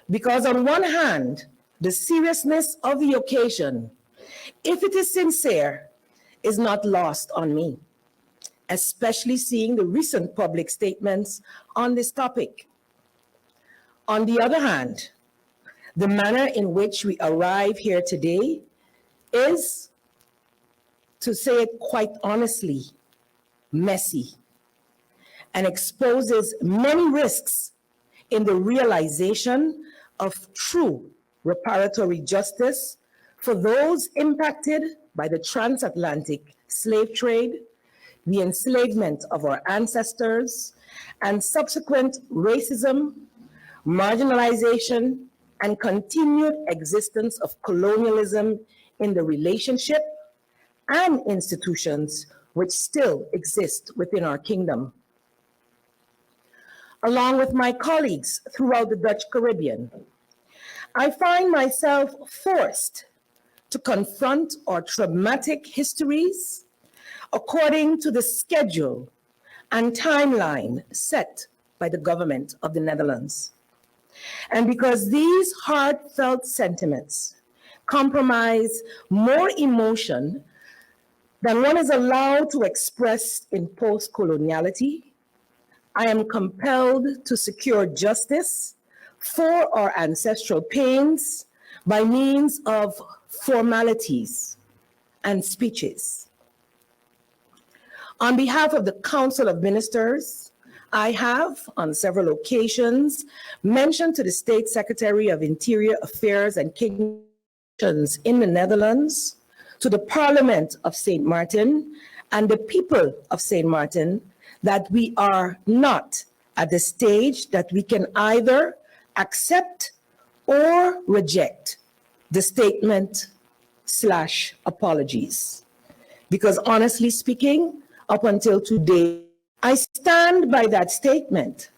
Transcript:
because on one hand, the seriousness of the occasion, if it is sincere, is not lost on me, especially seeing the recent public statements on this topic. On the other hand, the manner in which we arrive here today is, to say it quite honestly, messy, and exposes many risks in the realization of true reparatory justice for those impacted by the transatlantic slave trade, the enslavement of our ancestors, and subsequent racism, marginalization, and continued existence of colonialism in the relationship and institutions which still exist within our kingdom. Along with my colleagues throughout the Dutch Caribbean, I find myself forced to confront our traumatic histories according to the schedule and timeline set by the government of the Netherlands. And because these heartfelt sentiments comprise more emotion than one is allowed to express in post-coloniality, I am compelled to secure justice for our ancestral pains by means of formalities and speeches. On behalf of the Council of Ministers, I have, on several occasions, mentioned to the State Secretary of Interior Affairs and Kingdoms in the Netherlands, to the Parliament of St. Martin, and the people of St. Martin, that we are not at the stage that we can either accept or reject the statement/apologies. Because honestly speaking, up until today, I stand by that statement